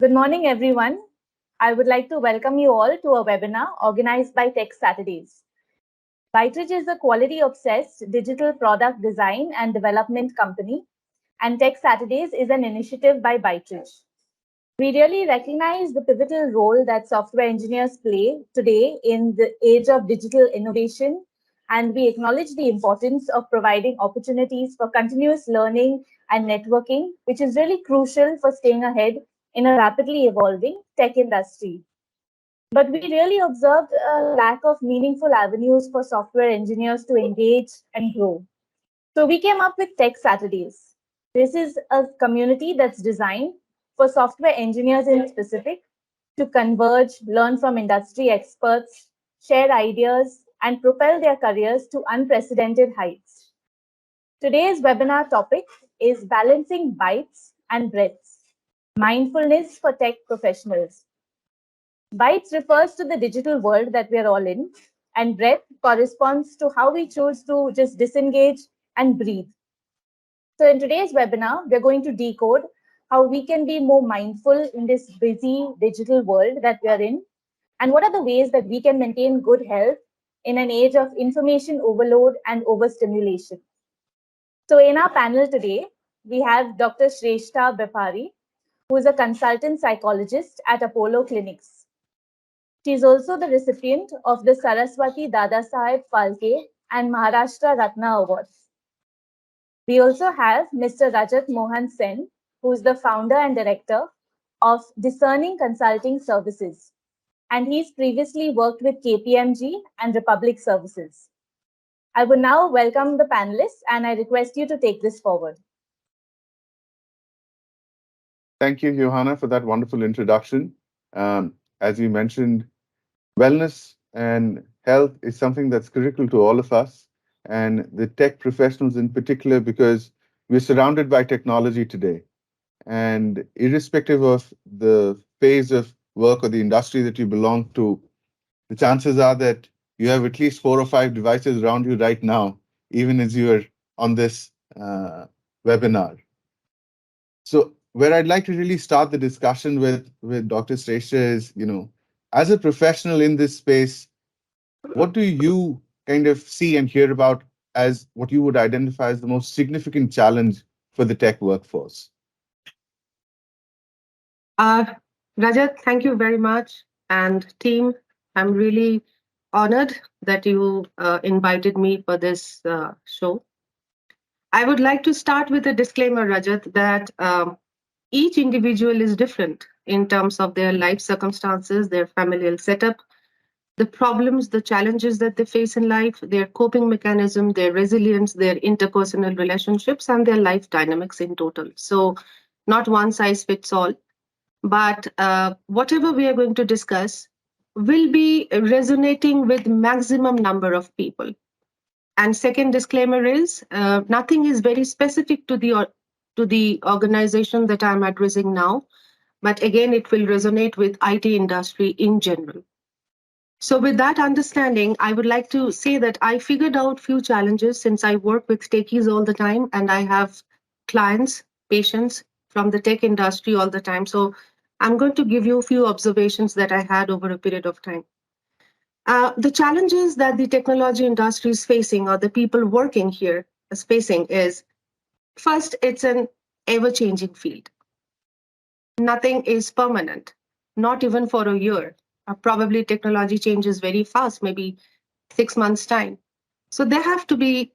Good morning, everyone. I would like to welcome you all to a webinar organized by Tech Saturdays. Bytridge is a quality-obsessed digital product design and development company, and Tech Saturdays is an initiative by Bytridge. We really recognize the pivotal role that software engineers play today in the age of digital innovation, and we acknowledge the importance of providing opportunities for continuous learning and networking, which is really crucial for staying ahead in a rapidly evolving tech industry. But we really observed a lack of meaningful avenues for software engineers to engage and grow. So we came up with Tech Saturdays. This is a community that's designed for software engineers in specific to converge, learn from industry experts, share ideas, and propel their careers to unprecedented heights. Today's webinar topic is balancing bytes and breadths, mindfulness for tech professionals. Bytes refers to the digital world that we are all in, and breadth corresponds to how we choose to just disengage and breathe. So in today's webinar, we're going to decode how we can be more mindful in this busy digital world that we are in, and what are the ways that we can maintain good health in an age of information overload and overstimulation. So in our panel today, we have Dr. Shrestha Bepari, who is a consultant psychologist at Apollo Clinics. She is also the recipient of the Saraswati Dadasaheb Phalke and Maharashtra Ratna Awards. We also have Mr. Rajat Mohan Sen, who is the founder and director of Discerning Consulting Services, and he's previously worked with KPMG and Republic Services. I would now welcome the panelists, and I request you to take this forward. Thank you, Johanna, for that wonderful introduction. As you mentioned, wellness and health is something that's critical to all of us, and the tech professionals in particular, because we're surrounded by technology today. And irrespective of the phase of work or the industry that you belong to, the chances are that you have at least 4 or 5 devices around you right now, even as you are on this webinar. So where I'd like to really start the discussion with Dr. Shrestha is, as a professional in this space, what do you kind of see and hear about as what you would identify as the most significant challenge for the tech workforce? Uh, Rajat, thank you very much. And team, I'm really honored that you invited me for this show. I would like to start with a disclaimer, Rajat, that each individual is different in terms of their life circumstances, their familial setup, the problems, the challenges that they face in life, their coping mechanism, their resilience, their interpersonal relationships, and their life dynamics in total. So, not one size fits all. But whatever we are going to discuss will be resonating with maximum number of people. And second disclaimer is nothing is very specific to the organization that I'm addressing now, but again it will resonate with IT industry in general. So with that understanding, I would like to say that I figured out few challenges since I work with techies all the time and I have clients, patients from the tech industry all the time. So I'm going to give you a few observations that I had over a period of time. The challenges that the technology industry is facing or the people working here is facing is first, it's an ever-changing field. Nothing is permanent, not even for a year. Probably technology changes very fast, maybe 6 months' time. So they have to be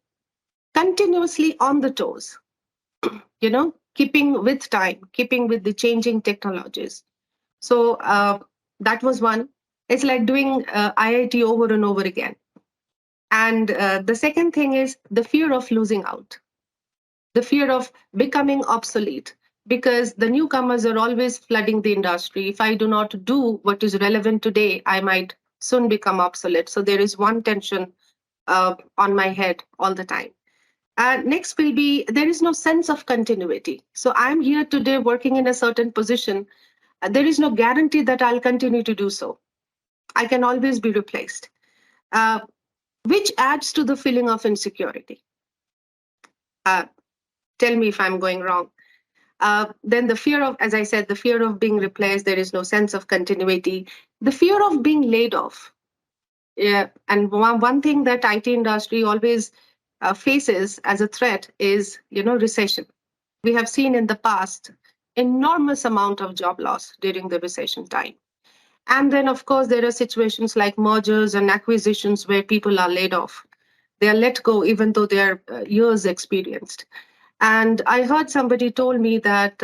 continuously on the toes, keeping with time, keeping with the changing technologies. So that was one. It's like doing IIT over and over again. And the second thing is the fear of losing out, the fear of becoming obsolete, because the newcomers are always flooding the industry. If I do not do what is relevant today, I might soon become obsolete. So there is one tension on my head all the time. Next will be there is no sense of continuity. So I'm here today working in a certain position. There is no guarantee that I'll continue to do so. I can always be replaced, which adds to the feeling of insecurity. Tell me if I'm going wrong. Then the fear of, as I said, the fear of being replaced, there is no sense of continuity, the fear of being laid off. Yeah, and one thing that IT industry always faces as a threat is, recession. We have seen in the past enormous amount of job loss during the recession time. And then, of course, there are situations like mergers and acquisitions where people are laid off. They are let go even though they are years experienced. And I heard somebody told me that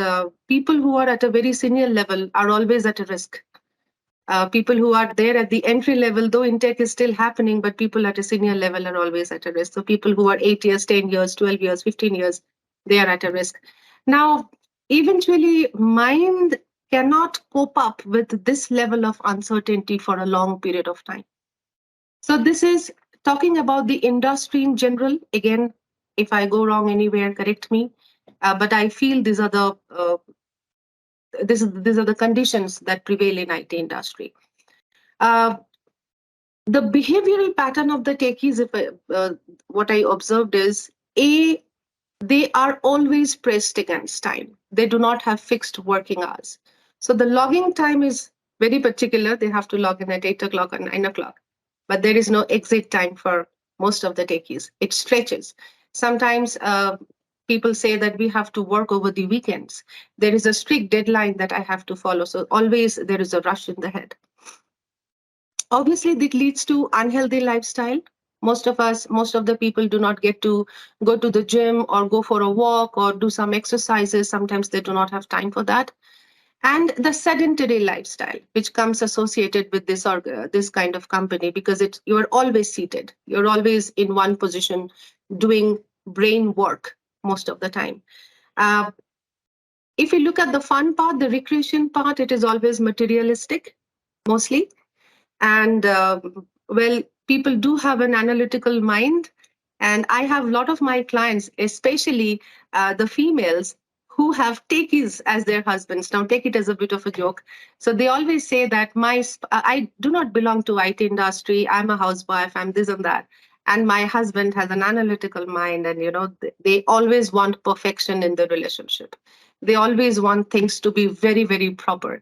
people who are at a very senior level are always at a risk. People who are there at the entry level, though intake is still happening, but people at a senior level are always at a risk. So people who are 8 years, 10 years, 12 years, 15 years, they are at a risk. Now, eventually, mind cannot cope up with this level of uncertainty for a long period of time. So this is talking about the industry in general. Again, if I go wrong anywhere, correct me. But I feel these are the conditions that prevail in IT industry. Uh, the behavioral pattern of the techies, what I observed is, they are always pressed against time. They do not have fixed working hours. So the logging time is very particular. They have to log in at 8 o'clock or 9 o'clock. But there is no exit time for most of the techies. It stretches. Sometimes people say that we have to work over the weekends. There is a strict deadline that I have to follow. So always there is a rush in the head. Obviously, that leads to unhealthy lifestyle. Most of the people do not get to go to the gym or go for a walk or do some exercises. Sometimes they do not have time for that. And the sedentary lifestyle, which comes associated with this kind of company, because you're always seated, you're always in one position doing brain work most of the time. Uh, if you look at the fun part, the recreation part, it is always materialistic, mostly. And well, people do have an analytical mind. And I have a lot of my clients, especially the females, who have techies as their husbands. Now, take it as a bit of a joke. So they always say that I do not belong to IT industry. I'm a housewife. I'm this and that. And my husband has an analytical mind, and they always want perfection in the relationship. They always want things to be very, very proper,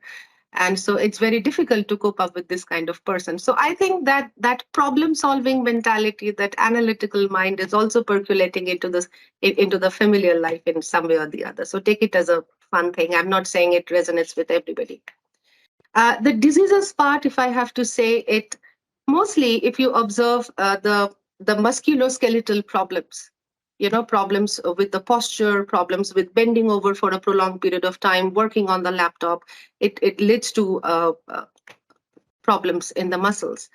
and so it's very difficult to cope up with this kind of person. So I think that problem solving mentality, that analytical mind, is also percolating into the familiar life in some way or the other. So take it as a fun thing. I'm not saying it resonates with everybody. The diseases part, if I have to say it, mostly if you observe the musculoskeletal problems, problems with the posture, problems with bending over for a prolonged period of time, working on the laptop, it leads to problems in the muscles.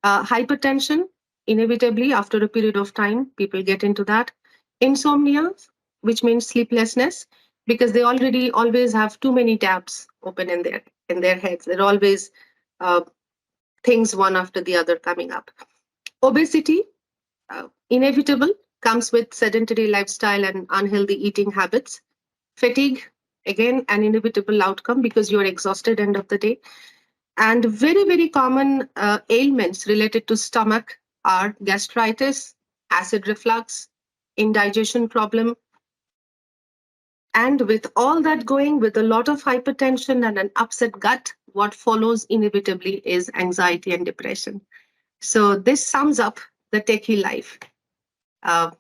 Hypertension, inevitably after a period of time, people get into that. Insomnia, which means sleeplessness, because they already always have too many tabs open in their heads. There are always uh, things one after the other coming up. Obesity, inevitable, comes with sedentary lifestyle and unhealthy eating habits. Fatigue, again, an inevitable outcome because you're exhausted end of the day. And very, very common ailments related to stomach are gastritis, acid reflux, indigestion problem. And with all that going, with a lot of hypertension and an upset gut, what follows inevitably is anxiety and depression. So this sums up the techie life. Uh,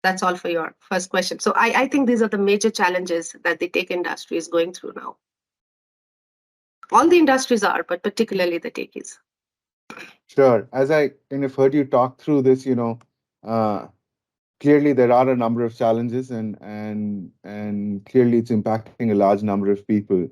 that's all for your first question. So I think these are the major challenges that the tech industry is going through now. All the industries are, but particularly the techies. Sure. As I kind of heard you talk through this, clearly there are a number of challenges, and clearly it's impacting a large number of people.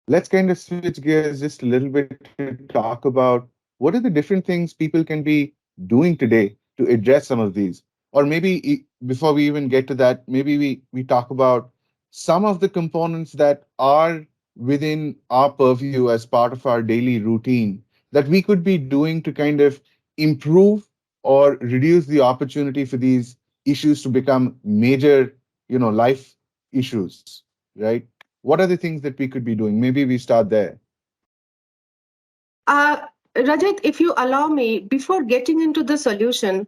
Let's kind of switch gears just a little bit to talk about what are the different things people can be doing today to address some of these. Or maybe before we even get to that, maybe we talk about some of the components that are within our purview as part of our daily routine that we could be doing to kind of improve or reduce the opportunity for these issues to become major, life issues, right? What are the things that we could be doing? Maybe we start there. Rajat, if you allow me, before getting into the solution,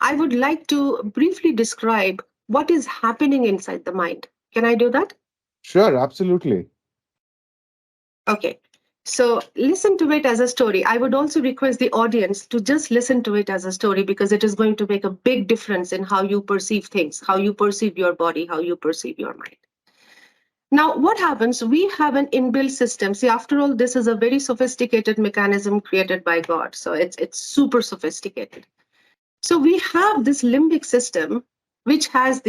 I would like to briefly describe what is happening inside the mind. Can I do that? Sure, absolutely. Okay. So listen to it as a story. I would also request the audience to just listen to it as a story because it is going to make a big difference in how you perceive things, how you perceive your body, how you perceive your mind. Now, what happens? We have an inbuilt system. See, after all, this is a very sophisticated mechanism created by God. So it's super sophisticated. So we have this limbic system, which has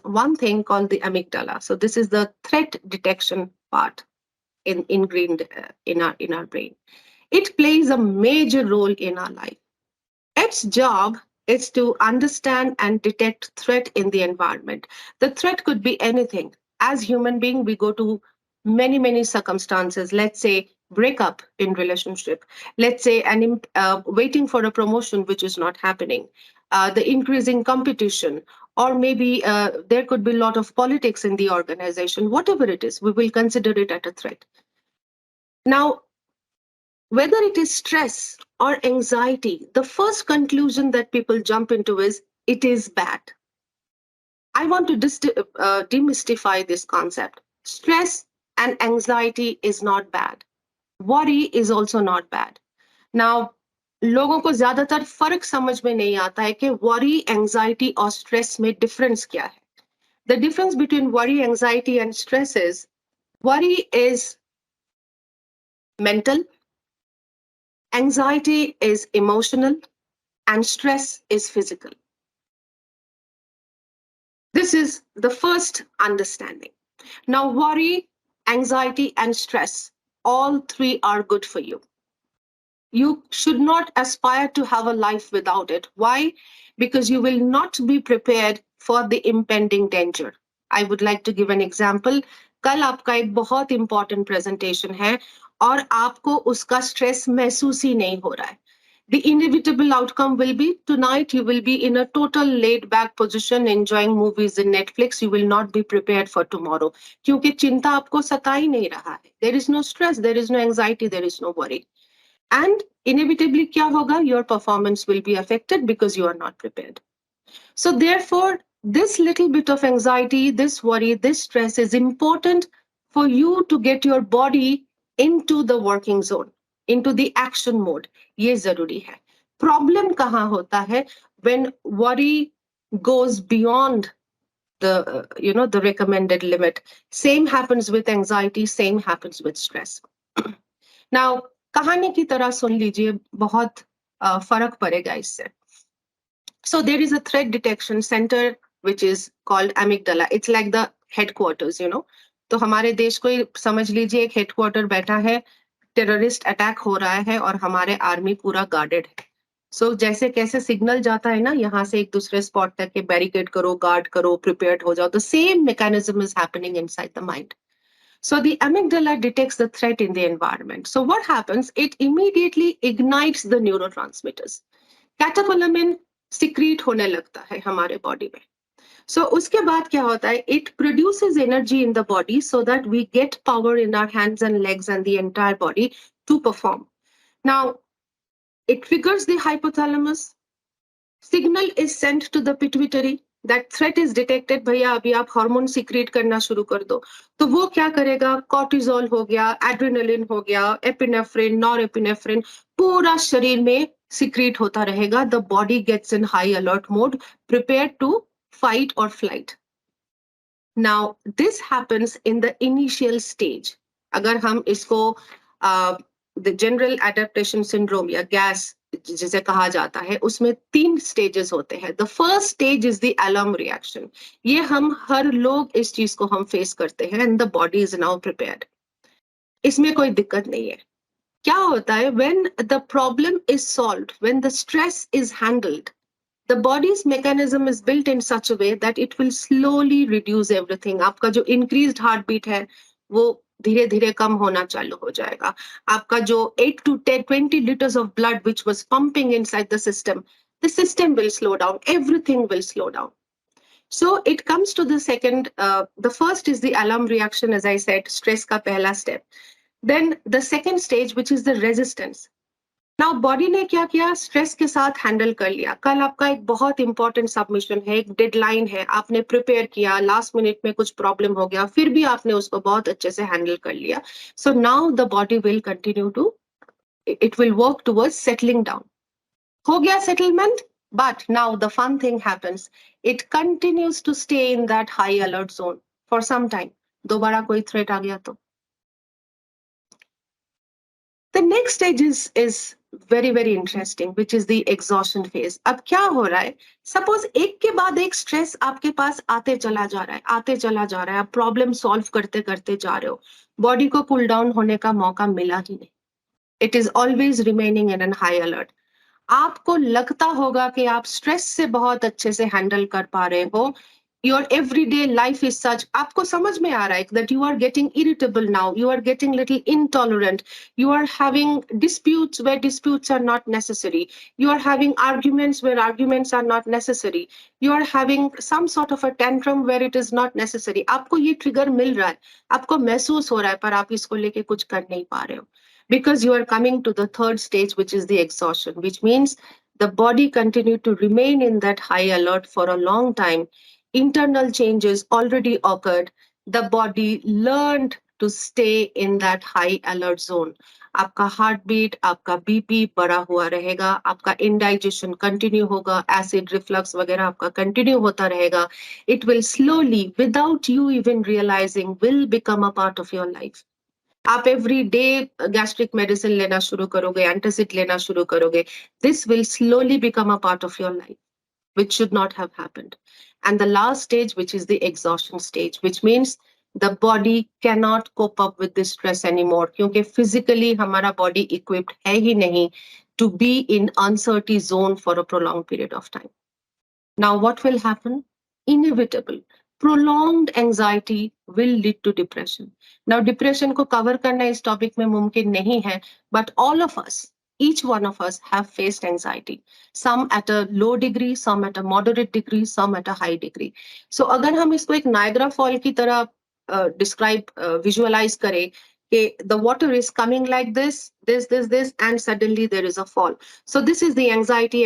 one thing called the amygdala. So this is the threat detection part ingrained in our brain. It plays a major role in our life. Its job is to understand and detect threat in the environment. The threat could be anything. As human being, we go to many circumstances. Let's say breakup in relationship. Let's say waiting for a promotion which is not happening. The increasing competition, or maybe there could be a lot of politics in the organization. Whatever it is, we will consider it as a threat. Now, whether it is stress or anxiety, the first conclusion that people jump into is it is bad. I want to demystify this concept. Stress and anxiety is not bad. Worry is also not bad. Now, लोगों को ज्यादातर फर्क समझ में नहीं आता है कि worry, anxiety और stress में difference क्या है. The difference between worry, anxiety and stress is worry is mental, anxiety is emotional, and stress is physical. This is the first understanding. Now, worry, anxiety, and stress, all three are good for you. You should not aspire to have a life without it. Why? Because you will not be prepared for the impending danger. I would like to give an example. कल आपका एक बहुत important presentation है और आपको उसका stress महसूस ही नहीं हो रहा है. The inevitable outcome will be tonight you will be in a total laid back position enjoying movies in Netflix. You will not be prepared for tomorrow. क्योंकि चिंता आपको सता ही नहीं रहा है. There is no stress, there is no anxiety, there is no worry. And inevitably क्या होगा? Your performance will be affected because you are not prepared. So therefore, this little bit of anxiety, this worry, this stress is important for you to get your body into the working zone, into the action mode. ये जरूरी है. Problem कहाँ होता है? When worry goes beyond the recommended limit. Same happens with anxiety, same happens with stress. Now, कहानी की तरह सुन लीजिए, बहुत फर्क पड़ेगा इससे. So there is a threat detection center which is called amygdala. It's like the headquarters, तो हमारे देश को ही समझ लीजिए एक हेडक्वार्टर बैठा है, टेररिस्ट अटैक हो रहा है और हमारे आर्मी पूरा गार्डेड है. सो जैसे कैसे सिग्नल जाता है ना यहाँ से एक दूसरे स्पॉट तक के बैरिकेड करो, गार्ड करो, प्रिपेयर्ड हो जाओ. The same mechanism is happening inside the mind. So the amygdala detects the threat in the environment. So what happens? It immediately ignites the neurotransmitters. Catecholamine secrete होने लगता है हमारे बॉडी में. So उसके बाद क्या होता है? It produces energy in the body so that we get power in our hands and legs and the entire body to perform. Now, it triggers the hypothalamus. Signal is sent to the pituitary. That threat is detected. भैया अभी आप hormone secrete करना शुरू कर दो. तो वो क्या करेगा? कॉर्टिजोल हो गया, एड्रेनलिन हो गया, एपिनेफ्रिन, नॉरएपिनेफ्रिन, पूरा शरीर में सीक्रेट होता रहेगा. The body gets in high alert mode, prepared to fight or flight. Now, this happens in the initial stage. अगर हम इसको the general adaptation syndrome या gas जिसे कहा जाता है, उसमें 3 stages होते हैं. The first stage is the alarm reaction. ये हम हर लोग इस चीज को हम face करते हैं and the body is now prepared. इसमें कोई दिक्कत नहीं है. क्या होता है? When the problem is solved, when the stress is handled, the body's mechanism is built in such a way that it will slowly reduce everything. आपका जो increased heartbeat है, वो धीरे धीरे कम होना चालू हो जाएगा. आपका जो 8 to 20 liters of blood which was pumping inside the system will slow down. Everything will slow down. So it comes to the second, the first is the alarm reaction, as I said, stress का पहला step. Then the second stage, which is the resistance. Now body ने क्या किया, stress के साथ handle कर लिया। कल आपका एक बहुत इंपॉर्टेंट सबमिशन है, एक डेडलाइन है, आपने प्रिपेयर किया, लास्ट मिनट में कुछ प्रॉब्लम हो गया, फिर भी आपने उसको बहुत अच्छे से हैंडल कर लिया। So now the body will continue to, it will work towards settling down. हो गया settlement, but now the fun thing happens, it continues to stay in that high alert zone for some time. दोबारा कोई threat आ गया तो the next stage is very very interesting, which is the exhaustion phase. अब क्या हो रहा है, suppose एक के बाद एक स्ट्रेस आपके पास आते चला जा रहा है, आते चला जा रहा है, आप प्रॉब्लम सॉल्व करते करते जा रहे हो, बॉडी को कूल डाउन होने का मौका मिला ही नहीं। It is always remaining in an high alert. आपको लगता होगा कि आप स्ट्रेस से बहुत अच्छे से हैंडल कर पा रहे हो, your everyday life is such, आपको समझ में आ रहा है that you are getting irritable now, you are getting little intolerant, you are having disputes where disputes are not necessary, you are having arguments where arguments are not necessary, you are having some sort of a tantrum where it is not necessary। आपको ये trigger मिल रहा है, आपको महसूस हो रहा है, पर आप इसको लेके कुछ कर नहीं पा रहे हो, because you are coming to the third stage, which is the exhaustion, which means the body continued to remain in that high alert for a long time. Internal changes already occurred. The body learned to stay in that high alert zone. आपका heart beat, आपका BP बढ़ा हुआ रहेगा, आपका indigestion continue होगा, acid reflux वगैरह आपका continue होता रहेगा। It will slowly, without you even realising, will become a part of your life. आप एवरी डे गैस्ट्रिक मेडिसिन लेना शुरू करोगे, एंटासिड लेना शुरू करोगे, this will slowly become a part of your life, which should not have happened. And the last stage, which is the exhaustion stage, which means the body cannot cope up with this stress anymore, क्योंकि physically हमारा body equipped है ही नहीं to be in uncertain zone for a prolonged period of time. Now, what will happen? Inevitable. Prolonged anxiety will lead to depression. Now, depression को cover करना इस topic में मुमकिन नहीं है, but all of us, each one of us have faced anxiety. Some at a low degree, some at a moderate degree, some at a high degree. So, अगर हम इसको एक Niagara Fall की तरह describe, visualize करें, the water is coming like this, and suddenly there is a fall. So this is the anxiety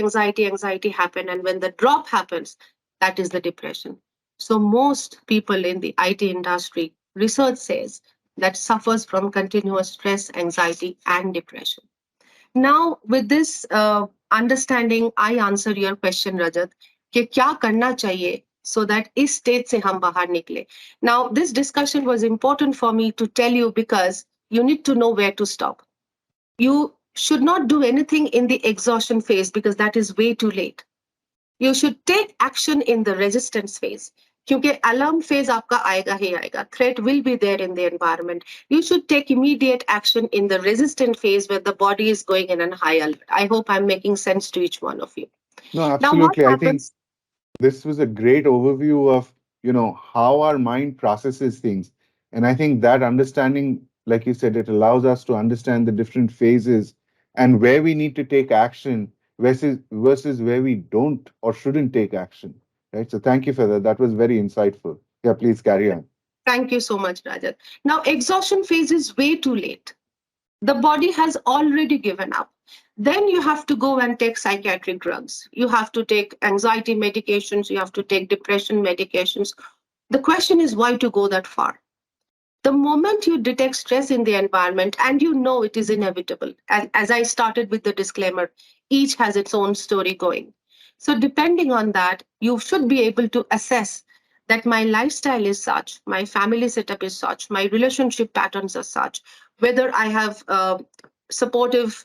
happen. And when the drop happens, that is the depression. So most people in the IT industry, research says, that suffers from continuous stress, anxiety, and depression. Now, with this understanding, I answer your question, Rajat, कि क्या करना चाहिए so that इस state से हम बाहर निकले. Now, this discussion was important for me to tell you because you need to know where to stop. You should not do anything in the exhaustion phase because that is way too late. You should take action in the resistance phase. क्योंकि alarm phase आपका आएगा ही आएगा. Threat will be there in the environment. You should take immediate action in the resistant phase where the body is going in a high alert. I hope I'm making sense to each one of you. No, Now, what absolutely. I think happens? this was a great overview of, how our mind processes things. And I think that understanding, like you said, it allows us to understand the different phases and where we need to take action versus where we don't or shouldn't take action. Right. So thank you for that. That was very insightful. Yeah, please carry on. Thank you so much, Rajat. Now, exhaustion phase is way too late. The body has already given up. Then you have to go and take psychiatric drugs. You have to take anxiety medications. You have to take depression medications. The question is why to go that far? The moment you detect stress in the environment and you know it is inevitable, and as I started with the disclaimer, each has its own story going. So, depending on that, you should be able to assess that my lifestyle is such, my family setup is such, my relationship patterns are such, whether I have supportive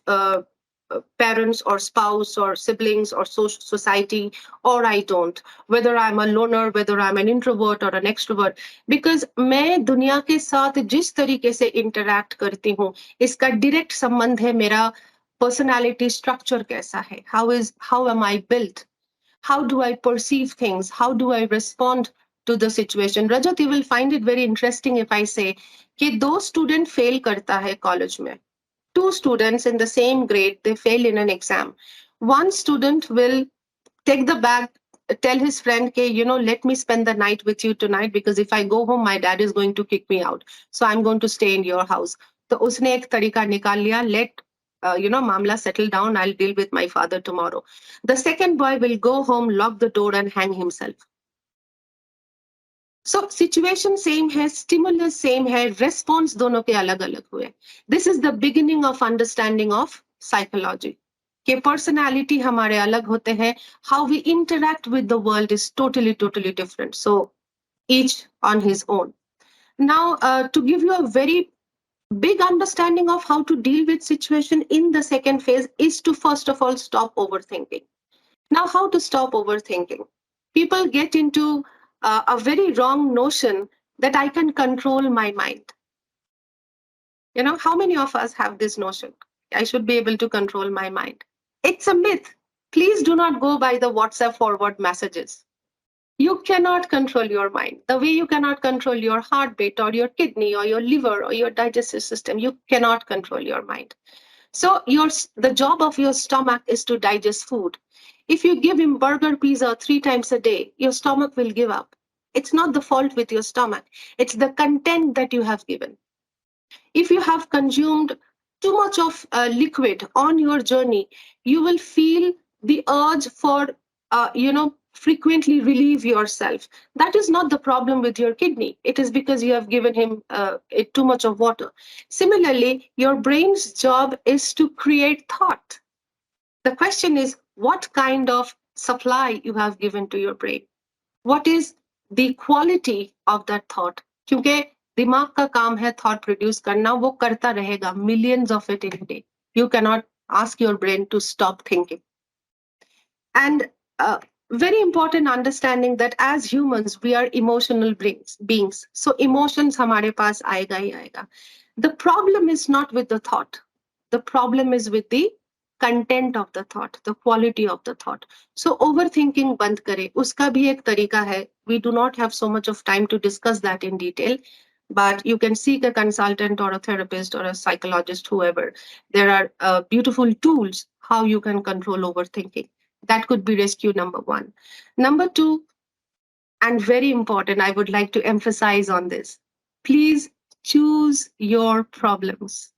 parents or spouse or siblings or society, or I don't, whether I'm a loner, whether I'm an introvert or an extrovert, because मैं दुनिया के साथ जिस तरीके से interact करती हूँ, इसका direct संबंध है मेरा personality structure कैसा है, how am I built, how do I perceive things, how do I respond to the situation. Rajat, you will find it very interesting if I say कि दो student fail करता है college में, two students in the same grade, they fail in an exam. One student will take the bag, tell his friend, okay, let me spend the night with you tonight because if I go home, my dad is going to kick me out. So I'm going to stay in your house. तो उसने एक तरीका निकाल लिया, let Mamla, settle down. I'll deal with my father tomorrow. The second boy will go home, lock the door, and hang himself. So situation same है, stimulus same है, response दोनों के अलग अलग हुए. This is the beginning of understanding of psychology. कि personality हमारे अलग होते हैं, how we interact with the world is totally different. So each on his own. Now, to give you a very big understanding of how to deal with situation in the second phase is to first of all stop overthinking. Now, how to stop overthinking? People get into a very wrong notion that I can control my mind. How many of us have this notion? I should be able to control my mind. It's a myth. Please do not go by the WhatsApp forward messages. You cannot control your mind. The way you cannot control your heartbeat or your kidney or your liver or your digestive system, you cannot control your mind. So the job of your stomach is to digest food. If you give him burger, pizza 3 times a day, your stomach will give up. It's not the fault with your stomach. It's the content that you have given. If you have consumed too much of liquid on your journey, you will feel the urge for, frequently relieve yourself. That is not the problem with your kidney. It is because you have given him too much of water. Similarly, your brain's job is to create thought. The question is, what kind of supply you have given to your brain? What is the quality of that thought? क्योंकि दिमाग का काम है thought produce करना, वो करता रहेगा, millions of it in a day. You cannot ask your brain to stop thinking. And very important understanding that as humans, we are emotional beings. So emotions हमारे पास आएगा ही आएगा. The problem is not with the thought. The problem is with the content of the thought, the quality of the thought. So overthinking बंद करें. उसका भी एक तरीका है. We do not have so much of time to discuss that in detail, but you can seek a consultant or a therapist or a psychologist, whoever. There are beautiful tools how you can control overthinking. That could be rescue number one. Number two, and very important, I would like to emphasize on this. Please choose your problems.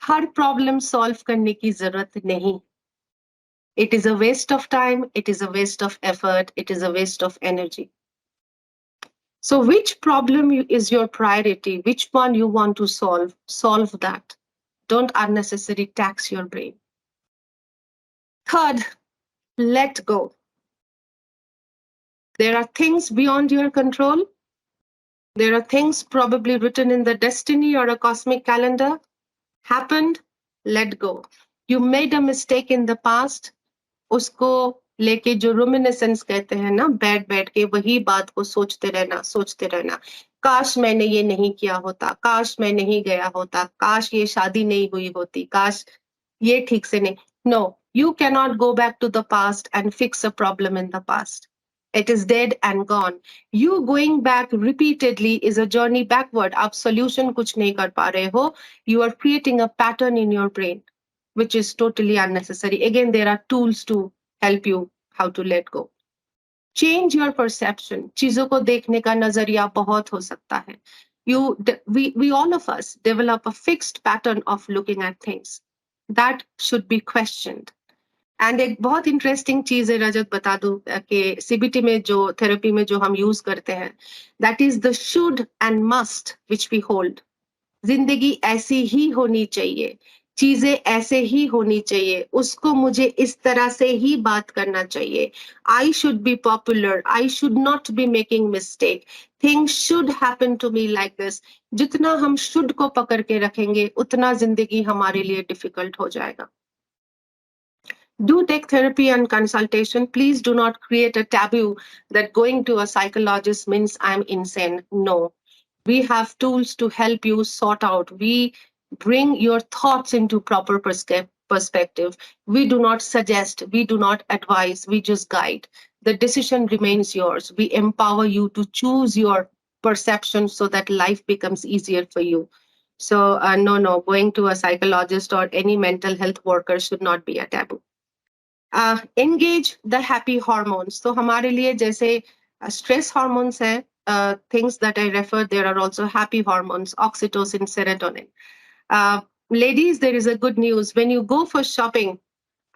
Her problem solve करने की जरूरत नहीं. It is a waste of time, it is a waste of effort, it is a waste of energy. So which problem is your priority? Which one you want to solve that. Don't unnecessarily tax your brain. Third, let go. There are things beyond your control. There are things probably written in the destiny or a cosmic calendar. Happened, let go. You made a mistake in the past. उसको लेके जो रुमिनेसेंस कहते हैं ना, बैठ के वही बात को सोचते रहना. काश मैंने ये नहीं किया होता, काश मैं नहीं गया होता, काश ये शादी नहीं हुई होती, काश ये ठीक से नहीं. No, you cannot go back to the past and fix a problem in the past. It is dead and gone. You going back repeatedly is a journey backward. आप solution कुछ नहीं कर पा रहे हो. You are creating a pattern in your brain, which is totally unnecessary. Again, there are tools to help you how to let go. Change your perception. चीजों को देखने का नजरिया बहुत हो सकता है. We all of us develop a fixed pattern of looking at things. That should be questioned. And एक बहुत इंटरेस्टिंग चीज है, रजत बता दूं कि सीबीटी में जो थेरेपी में जो हम यूज करते हैं, that is the should and must which we hold. जिंदगी ऐसी ही होनी चाहिए, चीजें ऐसे ही होनी चाहिए, उसको मुझे इस तरह से ही बात करना चाहिए. I should be popular, I should not be making mistake, things should happen to me like this. जितना हम शुड को पकड़ के रखेंगे उतना जिंदगी हमारे लिए डिफिकल्ट हो जाएगा. Do take therapy and consultation. Please do not create a taboo that going to a psychologist means I'm insane. No, we have tools to help you sort out. We bring your thoughts into proper perspective. We do not suggest, we do not advise, we just guide. The decision remains yours. We empower you to choose your perception so that life becomes easier for you. So no, going to a psychologist or any mental health worker should not be a taboo. Engage the happy hormones. तो हमारे लिए जैसे stress hormones है, things that I refer, there are also happy hormones, oxytocin, serotonin. ladies, there is a good news. When you go for shopping,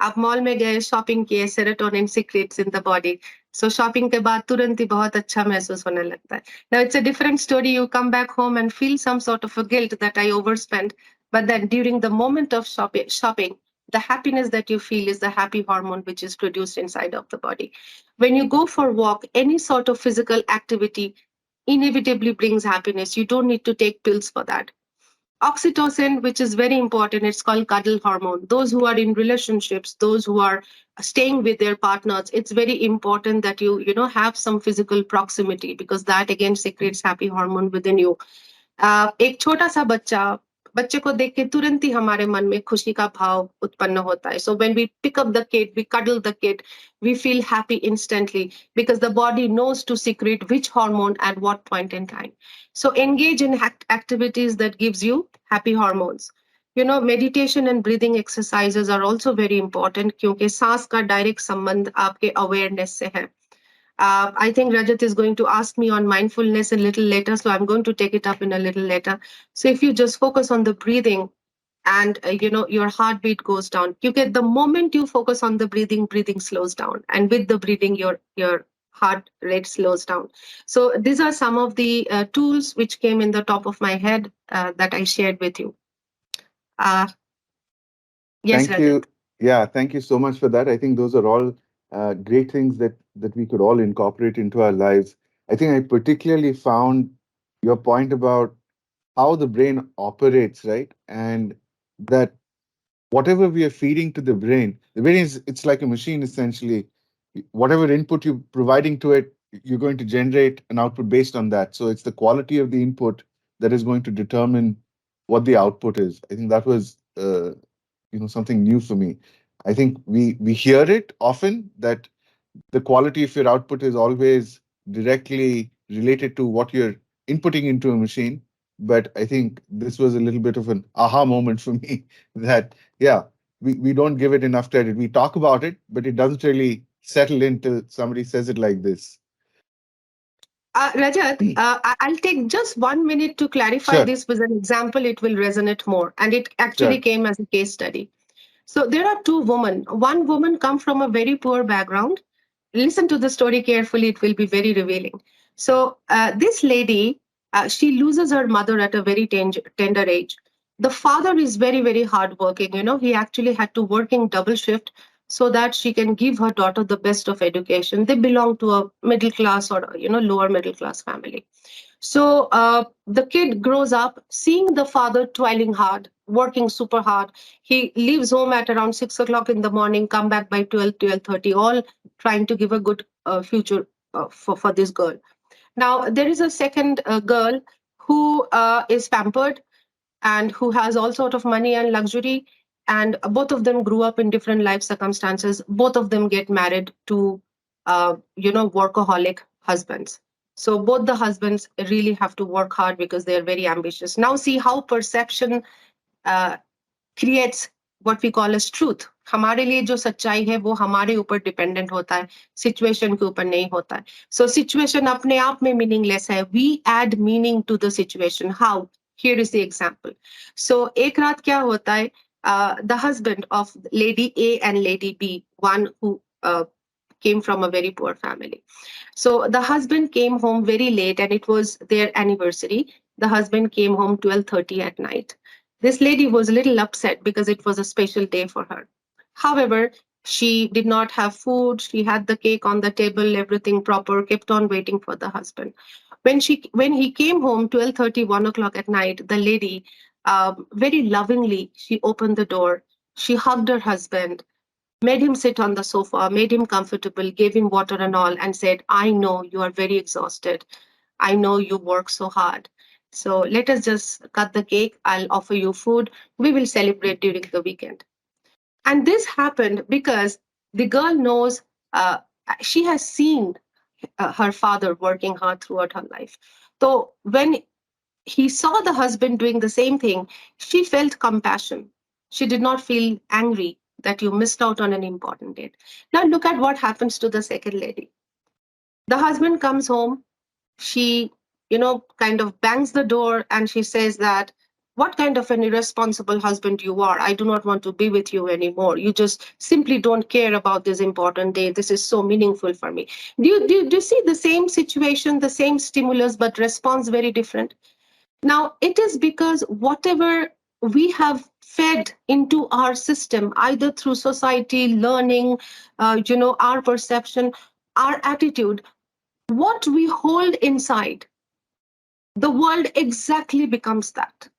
आप mall में गए, shopping किए, serotonin secrets in the body, so shopping के बाद तुरंत ही बहुत अच्छा महसूस होने लगता है. Now it's a different story, you come back home and feel some sort of a guilt that I overspend, but then during the moment of shopping, the happiness that you feel is the happy hormone which is produced inside of the body. When you go for walk, any sort of physical activity inevitably brings happiness. You don't need to take pills for that. Oxytocin, which is very important, it's called cuddle hormone. Those who are in relationships, those who are staying with their partners, it's very important that you have some physical proximity, because that again secretes happy hormone within you. एक छोटा सा बच्चे को देख के तुरंत ही हमारे मन में खुशी का भाव उत्पन्न होता है. So when we pick up the kid, we cuddle the kid, we feel happy instantly, because the body knows to secrete which hormone at what point in time. So engage in activities that gives you happy hormones. Meditation and breathing exercises are also very important, क्योंकि सांस का direct संबंध आपके awareness से है. I think Rajat is going to ask me on mindfulness a little later, so I'm going to take it up in a little later. So if you just focus on the breathing, and your heartbeat goes down, because the moment you focus on the breathing slows down, and with the breathing your heart rate slows down. So these are some of the tools which came in the top of my head that I shared with you. uh, yes, Thank Rajat. you. Yeah, thank you so much for that. I think those are all great things that we could all incorporate into our lives. I think I particularly found your point about how the brain operates, right? And that whatever we are feeding to the brain is it's like a machine essentially. Whatever input you're providing to it, you're going to generate an output based on that. So it's the quality of the input that is going to determine what the output is. I think that was something new for me. I think we hear it often that the quality of your output is always directly related to what you're inputting into a machine. But I think this was a little bit of an aha moment for me that, yeah, we don't give it enough credit. We talk about it, but it doesn't really settle in till somebody says it like this. Rajat, I'll take just 1 minute to clarify Sure, this with an example. It will resonate more. And it actually sure. came as a case study. So there are two women. One woman come from a very poor background. Listen to the story carefully. It will be very revealing. So this lady, she loses her mother at a very tender age. The father is very, very hardworking. He actually had to work in double shift so that she can give her daughter the best of education. They belong to a middle class or lower middle class family. So the kid grows up seeing the father toiling hard, working super hard. He leaves home at around 6 o'clock in the morning, come back by 12:30, all trying to give a good future for this girl. Now, there is a second girl who is pampered and who has all sort of money and luxury. And both of them grew up in different life circumstances. Both of them get married to, workaholic husbands. So both the husbands really have to work hard because they are very ambitious. Now see how perception uh, creates what we call as truth. हमारे लिए जो सच्चाई है वो हमारे ऊपर dependent होता है, सिचुएशन के ऊपर नहीं होता है. सो सिचुएशन अपने आप में मीनिंगलेस है. We add meaning to the situation. How? Here is the example. So एक रात क्या होता है, the husband of lady A and lady B, one who came from a very poor family. So the husband came home very late and it was their anniversary. The husband came home 12:30 at night. This lady was a little upset because it was a special day for her. However, she did not have food. She had the cake on the table, everything proper, kept on waiting for the husband. When he came home 12:30, 1 o'clock at night, the lady very lovingly she opened the door. She hugged her husband, made him sit on the sofa, made him comfortable, gave him water and all, and said, I know you are very exhausted. I know you work so hard. So let us just cut the cake. I'll offer you food. We will celebrate during the weekend. And this happened because the girl knows, she has seen her father working hard throughout her life. So when he saw the husband doing the same thing, she felt compassion. She did not feel angry that you missed out on an important date. Now look at what happens to the second lady. The husband comes home. She, kind of bangs the door and she says that, what kind of an irresponsible husband you are. I do not want to be with you anymore. You just simply don't care about this important day. This is so meaningful for me. Do you see the same situation, the same stimulus, but response very different? Now, it is because whatever we have fed into our system, either through society, learning, our perception, our attitude, what we hold inside, the world exactly becomes that.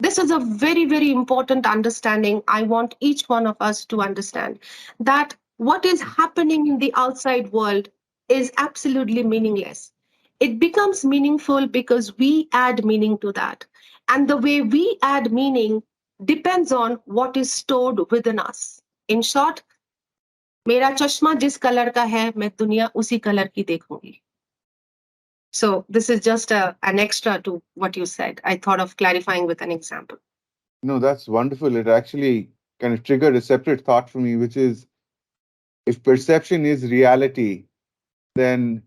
This is a very, very important understanding. I want each one of us to understand that what is happening in the outside world is absolutely meaningless. It becomes meaningful because we add meaning to that. And the way we add meaning depends on what is stored within us. In short, मेरा चश्मा जिस colour का है मैं दुनिया उसी colour की देखूंगी. So this is just an extra to what you said. I thought of clarifying with an example. No, that's wonderful. It actually kind of triggered a separate thought for me, which is if perception is reality, then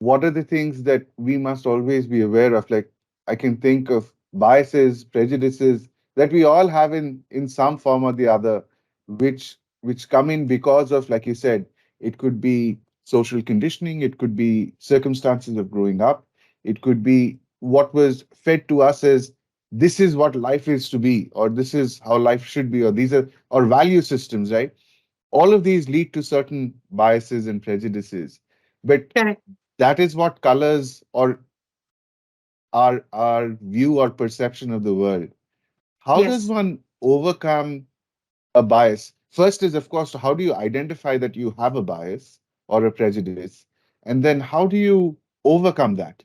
what are the things that we must always be aware of? Like I can think of biases, prejudices that we all have in some form or the other, which come in because of, like you said, it could be social conditioning, it could be circumstances of growing up, it could be what was fed to us as this is what life is to be, or this is how life should be, or these are our value systems, right? All of these lead to certain biases and prejudices. But Correct. that is what colors or our view or perception of the world. How does Yes. one overcome a bias? First is, of course, how do you identify that you have a bias or a prejudice? And then how do you overcome that?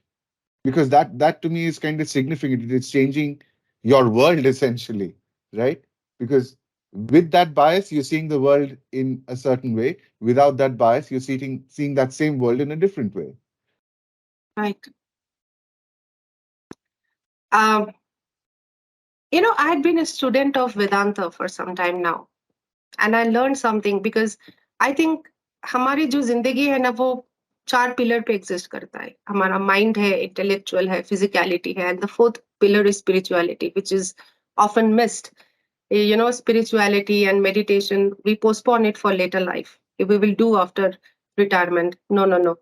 Because that to me is kind of significant. It's changing your world essentially, right? Because with that bias, you're seeing the world in a certain way. Without that bias, you're seeing that same world in a different way. Right. Um, I had been a student of Vedanta for some time now, and I learned something because I think हमारी जो जिंदगी है ना वो चार pillar पे exist करता है. हमारा माइंड है, इंटेलेक्चुअल है, फिजिकलिटी है, and the fourth pillar is spirituality which is often missed. Spirituality and meditation, we postpone it for later life. We will do after retirement. No, no, no.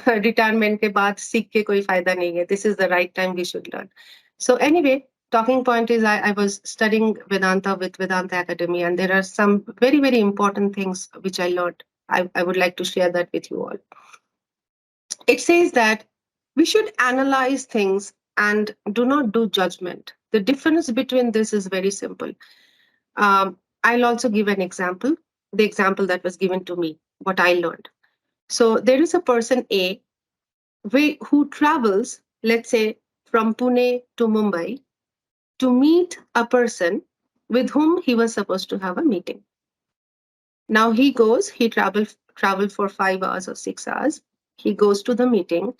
Retirement के बाद सीख के कोई फायदा नहीं है. This is the right time we should learn. So anyway, talking point is I was studying Vedanta with Vedanta Academy, and there are some very, very important things which I learned. I would like to share that with you all. It says that we should analyze things and do not do judgment. The difference between this is very simple. I'll also give an example, the example that was given to me, what I learned. So there is a person A who travels, let's say, from Pune to Mumbai to meet a person with whom he was supposed to have a meeting. Now he traveled for 5 hours or 6 hours. He goes to the meeting,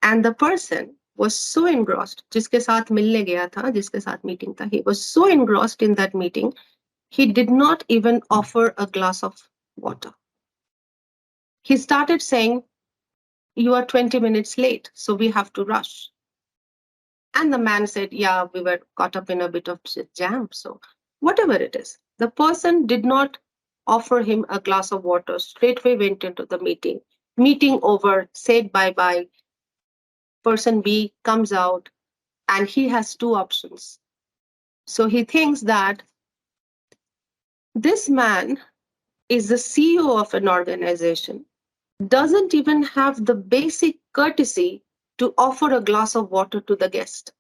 and the person was so engrossed, जिसके साथ मिलने गया था, जिसके साथ meeting था, he was so engrossed in that meeting, he did not even offer a glass of water. He started saying, "You are 20 minutes late, so we have to rush." And the man said, "Yeah, we were caught up in a bit of jam." So, whatever it is, the person did not offer him a glass of water, straightway went into the meeting. Meeting over, said bye bye. Person B comes out, and he has two options. So, he thinks that this man is the CEO of an organization, doesn't even have the basic courtesy to offer a glass of water to the guest.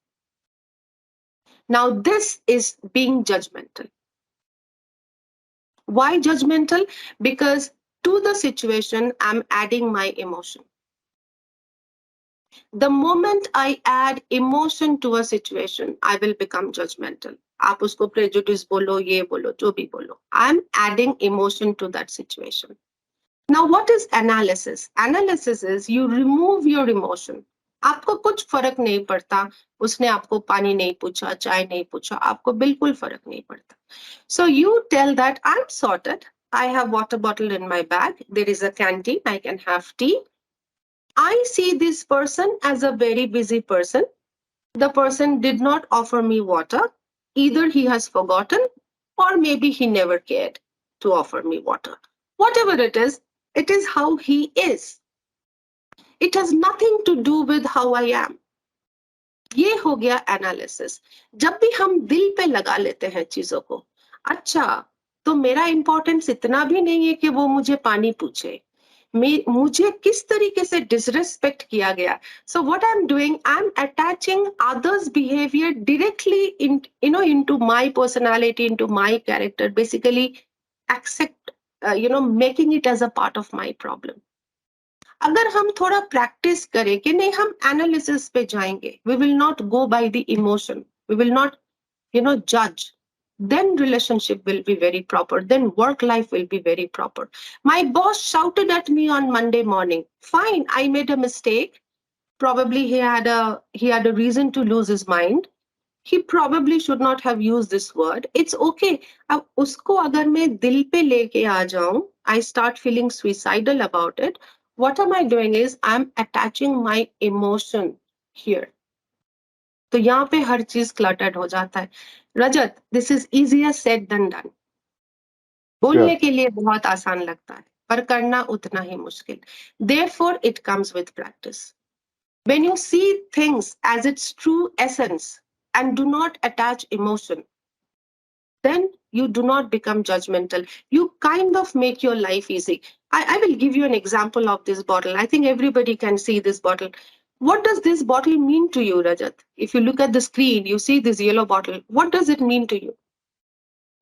Now, this is being judgmental. Why judgmental? Because to the situation, I'm adding my emotion. The moment I add emotion to a situation, I will become judgmental. आप उसको prejudice बोलो, ये बोलो, जो भी बोलो. I'm adding emotion to that situation. Now, what is analysis? Analysis is you remove your emotion. आपको कुछ फर्क नहीं पड़ता, उसने आपको पानी नहीं पूछा, चाय नहीं पूछा, आपको बिल्कुल फर्क नहीं पड़ता. So you tell that I'm sorted. I have water bottle in my bag. There is a canteen. I can have tea. I see this person as a very busy person. the person did not offer me water. Either he has forgotten or maybe he never cared to offer me water. Whatever it is how he is. It has nothing to do with how I am. ये हो गया analysis. जब भी हम दिल पे लगा लेते हैं चीजों को, अच्छा तो मेरा इंपॉर्टेंस इतना भी नहीं है कि वो मुझे पानी पूछे, मुझे किस तरीके से डिसरेस्पेक्ट किया गया. So what I am doing, I am attaching others behaviour directly in into my personality, into my character, basically except making it as a part of my problem. अगर हम थोड़ा प्रैक्टिस करें कि नहीं हम एनालिसिस पे जाएंगे, we will not go by the emotion, we will not judge, then relationship will be very proper, then work life will be very proper. My boss shouted at me on Monday morning. Fine, I made a mistake. Probably he had a reason to lose his mind. He probably should not have used this word. It's okay. अब उसको अगर मैं दिल पे लेके आ जाऊं, I start feeling suicidal about it. What am I doing is I'm attaching my emotion here. तो यहाँ पे हर चीज क्लटर्ड हो जाता है. Rajat, this is easier said than done. बोलने Sure. के लिए बहुत आसान लगता है, पर करना उतना ही मुश्किल. Therefore, it comes with practice. When you see things as its true essence and do not attach emotion, then you do not become judgmental. You kind of make your life easy. I will give you an example of this bottle. I think everybody can see this bottle. What does this bottle mean to you, Rajat? If you look at the screen, you see this yellow bottle. What does it mean to you?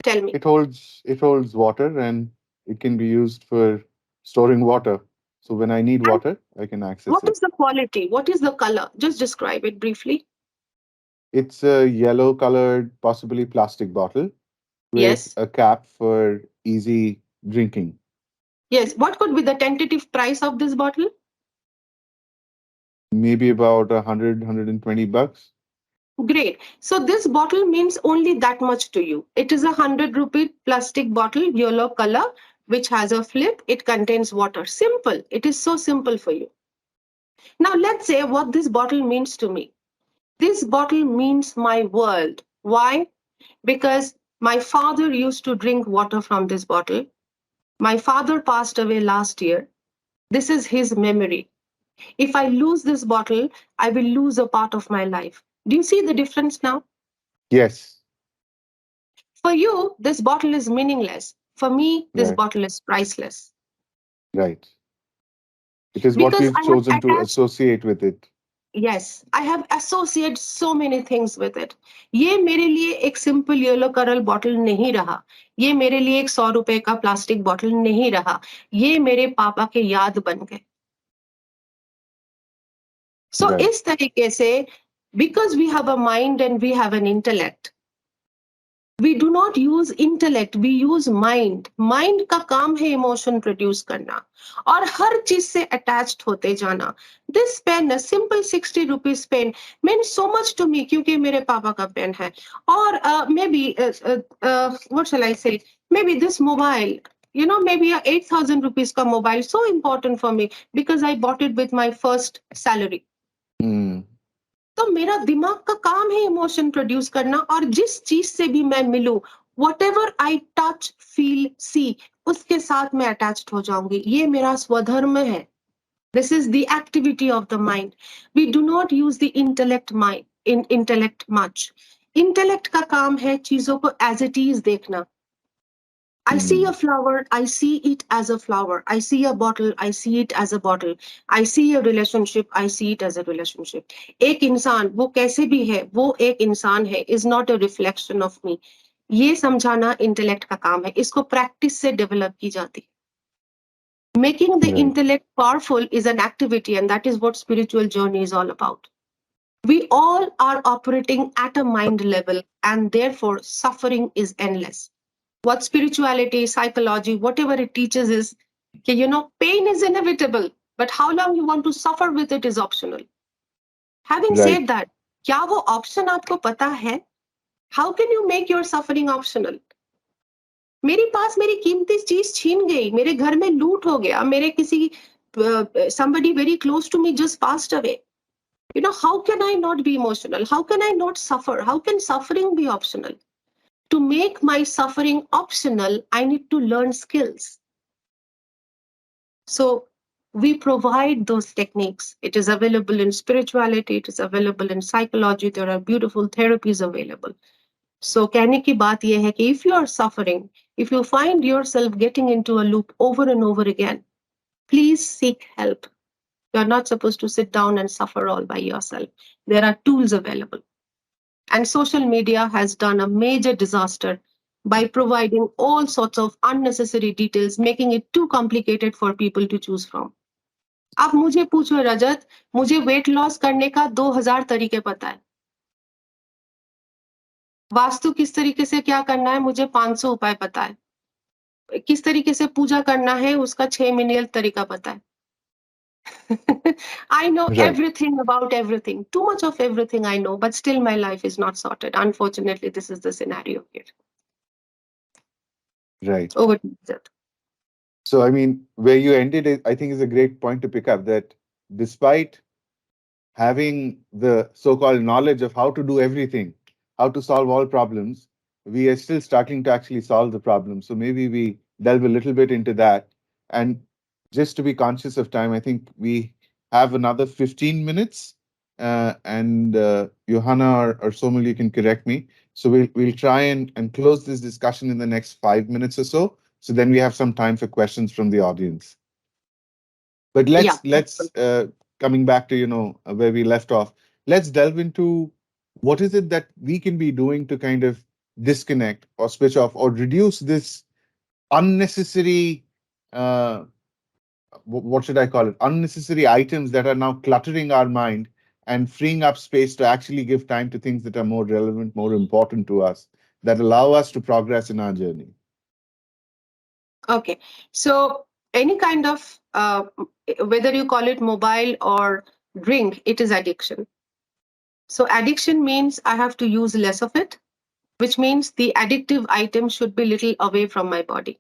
Tell me. It holds water, and it can be used for storing water. So when I need And water, I can access what it. is the quality? What is the color? Just describe it briefly. It's a yellow colored, possibly plastic bottle with Yes. a cap for easy drinking. Yes. What could be the tentative price of this bottle? Maybe about 100, $120. Great. So this bottle means only that much to you. It is a 100 rupee plastic bottle, yellow color, which has a flip. It contains water. Simple. It is so simple for you. Now let's say what this bottle means to me. This bottle means my world. Why? Because my father used to drink water from this bottle. My father passed away last year. This is his memory. If I lose this bottle, I will lose a part of my life. Do you see the difference now? Yes, For you, this bottle is meaningless. For me, this right, bottle is priceless. right. It is what Because we've I have chosen to attached, associate with it. yes, I have associated so many things with it. ये मेरे लिए एक simple yellow colour bottle नहीं रहा. ये मेरे लिए एक 100 रुपए का प्लास्टिक बॉटल नहीं रहा. ये मेरे पापा के याद बन गए. So Right. इस तरीके से, because we have a mind and we have an intellect, we do not use intellect, we use mind. Mind का काम है emotion produce करना और हर चीज से attached होते जाना. This pen, a simple 60 rupees pen, means so much to me क्योंकि मेरे पापा का पेन है. और maybe what shall I say? Maybe this mobile, maybe a 8,000 rupees का mobile, so important for me because I bought it with my first salary. Mm, तो मेरा दिमाग का काम है इमोशन प्रोड्यूस करना और जिस चीज से भी मैं मिलूं, whatever I touch feel see, उसके साथ मैं अटैच्ड हो जाऊंगी. ये मेरा स्वधर्म है. This is the activity of the mind. We do not use the intellect much. Intellect का काम है चीजों को एज इट इज देखना. I see a mm, flower, I see it as a flower. I see a bottle, I see it as a bottle. I see a relationship, I see it as a relationship. एक इंसान वो कैसे भी है, वो एक इंसान है, is not a reflection of me. ये समझाना इंटेलेक्ट का काम है. इसको प्रैक्टिस से डेवलप की जाती है. Making the right. intellect powerful is an activity, and that is what spiritual journey is all about. We all are operating at a mind level, and therefore suffering is endless. What spirituality, psychology, whatever it teaches is, pain is inevitable, but how long you want to suffer with it is optional. Having Right. said that, क्या वो option आपको पता है? How can you make your suffering optional? मेरे पास मेरी कीमती चीज छीन गई, मेरे घर में लूट हो गया, मेरे किसी somebody very close to me just passed away. How can I not be emotional? How can I not suffer? How can suffering be optional? To make my suffering optional, I need to learn skills. So we provide those techniques. It is available in spirituality, it is available in psychology. There are beautiful therapies available. So कहने की बात यह है कि if you are suffering, if you find yourself getting into a loop over and over again, please seek help. You are not supposed to sit down and suffer all by yourself. There are tools available. And social media has done a major disaster by providing all sorts of unnecessary details, making it too complicated for people to choose from. आप मुझे पूछो रजत, मुझे weight loss करने का 2000 तरीके पता है. वास्तु किस तरीके से क्या करना है मुझे 500 उपाय पता है. किस तरीके से पूजा करना है उसका 6 मिलियन तरीका पता है. I know Right, everything about everything. Too much of everything I know, but still my life is not sorted. Unfortunately, this is the scenario here. right. Over to you, Rajat. So, I mean, where you ended, I think, is a great point to pick up that despite having the so-called knowledge of how to do everything, how to solve all problems, we are still struggling to actually solve the problem. So maybe we delve a little bit into that. And just to be conscious of time, I think we have another 15 minutes. And Johanna or Somal, you can correct me. So we'll try and close this discussion in the next 5 minutes or so. So then we have some time for questions from the audience. But Yeah. let's coming back to where we left off. Let's delve into what is it that we can be doing to kind of disconnect or switch off or reduce this unnecessary uh, what should I call it? Unnecessary items that are now cluttering our mind and freeing up space to actually give time to things that are more relevant, more important to us, that allow us to progress in our journey. Okay. So any kind of whether you call it mobile or drink, it is addiction. So addiction means I have to use less of it, which means the addictive item should be little away from my body.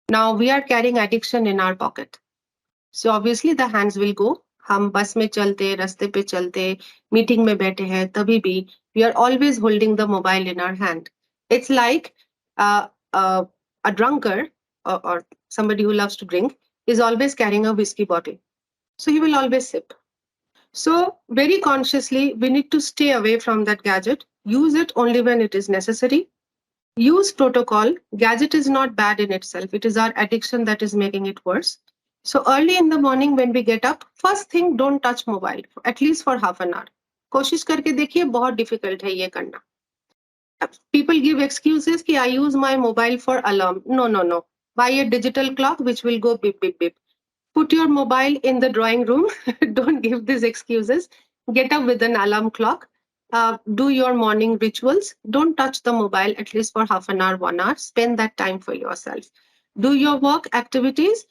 Now we are carrying addiction in our pocket. So obviously the hands will go. हम बस में चलते, रास्ते पे चलते, meeting में बैठे हैं, तभी भी we are always holding the mobile in our hand. It's like uh, uh, a drunkard or somebody who loves to drink is always carrying a whiskey bottle. So he will always sip. So very consciously, we need to stay away from that gadget. Use it only when it is necessary. Use protocol. Gadget is not bad in itself. It is our addiction that is making it worse. So early in the morning when we get up, first thing don't touch mobile at least for half an hour. कोशिश करके देखिए बहुत difficult है ये करना. People give excuses कि I use my mobile for alarm. No, no, no. Buy a digital clock which will go beep, beep, beep. Put your mobile in the drawing room. Don't give these excuses. Get up with an alarm clock. Do your morning rituals. Don't touch the mobile at least for half an hour, 1 hour. Spend that time for yourself. Do your work activities.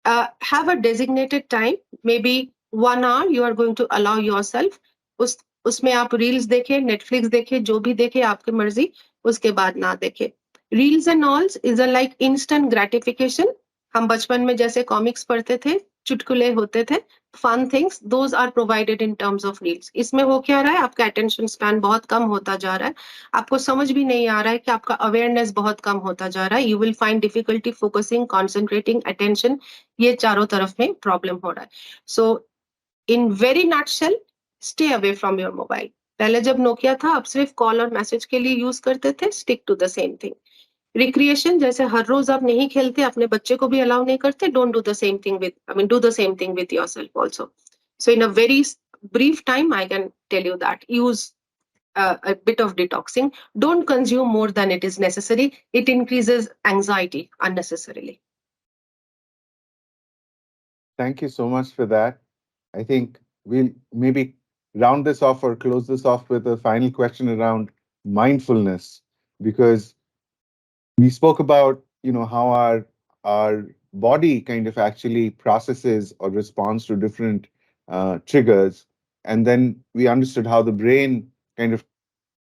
Have a designated time. Maybe 1 hour you are going to allow yourself. उस उसमें आप reels देखें, Netflix देखें, जो भी देखें आपकी मर्जी, उसके बाद ना देखें. Reels and alls is a like instant gratification. हम बचपन में जैसे कॉमिक्स पढ़ते थे, चुटकुले होते थे, fun things, those are provided in terms of reels. इसमें हो क्या रहा है, आपका अटेंशन स्पैन बहुत कम होता जा रहा है. आपको समझ भी नहीं आ रहा है कि आपका अवेयरनेस बहुत कम होता जा रहा है. You will find difficulty focusing, concentrating, attention. ये चारों तरफ में प्रॉब्लम हो रहा है. So in very nutshell, stay away from your mobile. पहले जब नोकिया था आप सिर्फ कॉल और मैसेज के लिए यूज करते थे. Stick to the same thing. Recreation जैसे हर रोज आप नहीं खेलते, अपने बच्चे को भी अलाउ नहीं करते. Don't do the same thing with, I mean do the same thing with yourself also. So in a very brief time I can tell you that use a bit of detoxing. Don't consume more than it is necessary. It increases anxiety unnecessarily. Thank you so much for that. I think we'll maybe round this off or close this off with a final question around mindfulness, because we spoke about how our body kind of actually processes or responds to different triggers, and then we understood how the brain kind of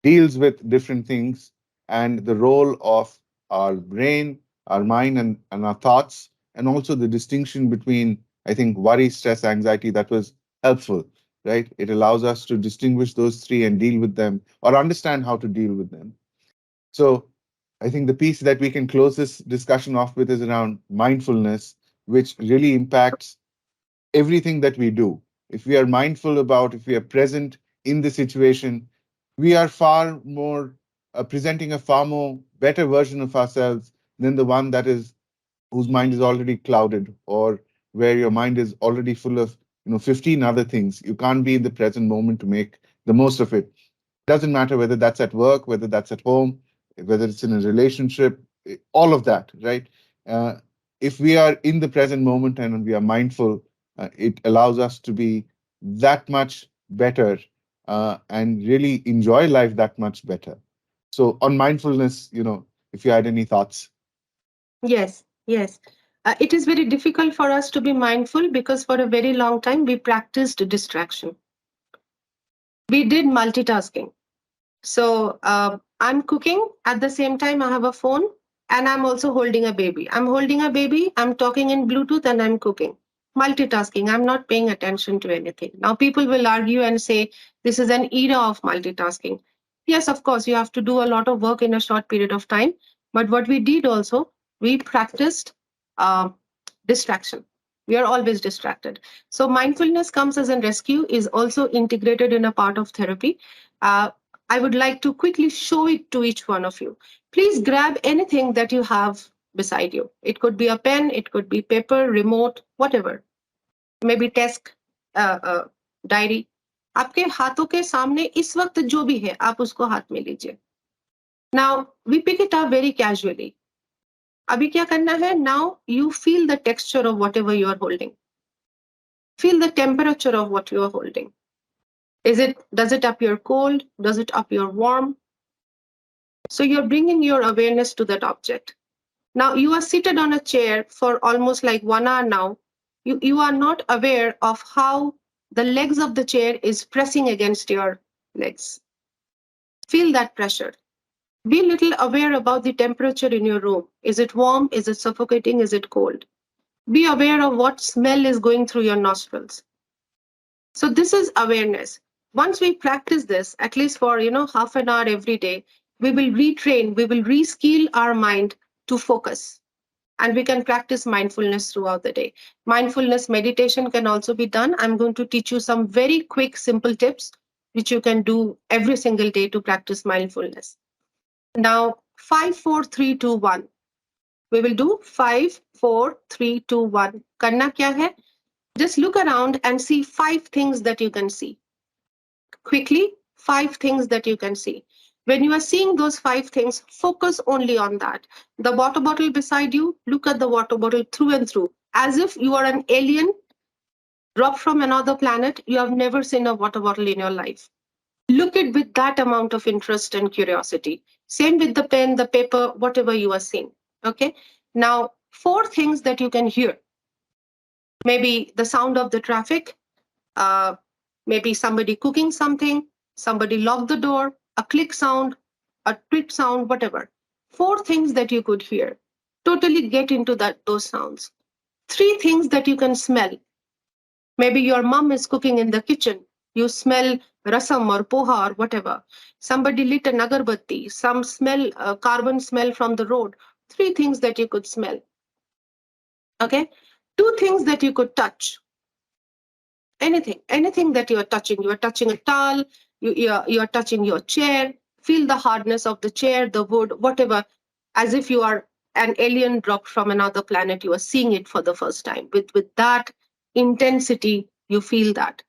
deals with different things and the role of our brain, our mind, and our thoughts, and also the distinction between, I think, worry, stress, anxiety. That was helpful. right? It allows us to distinguish those three and deal with them or understand how to deal with them. So I think the piece that we can close this discussion off with is around mindfulness, which really impacts everything that we do. If we are mindful about, if we are present in the situation, we are far more presenting a far more better version of ourselves than the one that is whose mind is already clouded, or where your mind is already full of 15 other things. You can't be in the present moment to make the most of it. Doesn't matter whether that's at work, whether that's at home, whether it's in a relationship, all of that, right? uh, if we are in the present moment and we are mindful, it allows us to be that much better, and really enjoy life that much better. So on mindfulness, if you had any thoughts. Yes, yes. It is very difficult for us to be mindful because for a very long time we practiced distraction. We did multitasking. So I'm cooking at the same time I have a phone and I'm also holding a baby. I'm holding a baby, I'm talking in Bluetooth and I'm cooking. Multitasking, I'm not paying attention to anything. Now people will argue and say this is an era of multitasking. Yes, of course, you have to do a lot of work in a short period of time. But what we did also, we practiced uh, distraction. We are always distracted. So mindfulness comes as a rescue, is also integrated in a part of therapy. Uh, I would like to quickly show it to each one of you. Please grab anything that you have beside you. It could be a pen, it could be paper, remote, whatever. Maybe desk, diary. आपके हाथों के सामने इस वक्त जो भी है आप उसको हाथ में लीजिए. Now we pick it up very casually. अभी क्या करना है? Now you feel the texture of whatever you are holding. Feel the temperature of what you are holding. Does it appear cold? Does it appear warm? So you're bringing your awareness to that object. Now you are seated on a chair for almost like 1 hour now. You are not aware of how the legs of the chair is pressing against your legs. Feel that pressure. Be little aware about the temperature in your room. Is it warm? Is it suffocating? Is it cold? Be aware of what smell is going through your nostrils. So this is awareness. Once we practice this, at least for half an hour every day, we will retrain, we will reskill our mind to focus. And we can practice mindfulness throughout the day. Mindfulness meditation can also be done. I'm going to teach you some very quick, simple tips which you can do every single day to practice mindfulness. Now, 5, 4, 3, 2, 1. We will do 5, 4, 3, 2, 1. Karna kya hai? Just look around and see 5 things that you can see. Quickly, 5 things that you can see. When you are seeing those 5 things, focus only on that. The water bottle beside you, look at the water bottle through and through. As if you are an alien dropped from another planet, you have never seen a water bottle in your life. Look at with that amount of interest and curiosity. Same with the pen, the paper, whatever you are seeing. Okay. Now, 4 things that you can hear. Maybe the sound of the traffic, uh, maybe somebody cooking something, somebody locked the door, a click sound, a tweet sound, whatever. 4 things that you could hear. Totally get into those sounds. 3 things that you can smell. Maybe your mom is cooking in the kitchen. You smell rasam or poha or whatever. Somebody lit an agarbatti, some smell, carbon smell from the road. 3 things that you could smell. Okay? 2 things that you could touch. Anything that you are touching a towel, you are touching your chair, feel the hardness of the chair, the wood, whatever, as if you are an alien dropped from another planet. You are seeing it for the first time with that intensity. You feel that.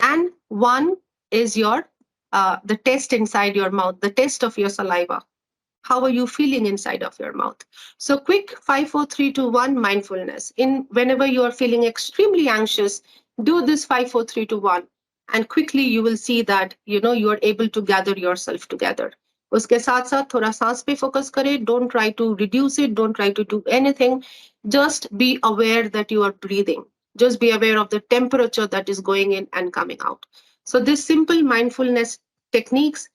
And one is your the taste inside your mouth, the taste of your saliva. How are you feeling inside of your mouth? So quick 5, 4, 3, 2, 1 mindfulness. In whenever you are feeling extremely anxious, do this 5, 4, 3, 2, 1. And quickly you will see that you are able to gather yourself together. उसके साथ साथ थोड़ा सांस पे focus करें. Don't try to reduce it. Don't try to do anything. Just be aware that you are breathing. Just be aware of the temperature that is going in and coming out. So this simple mindfulness techniques,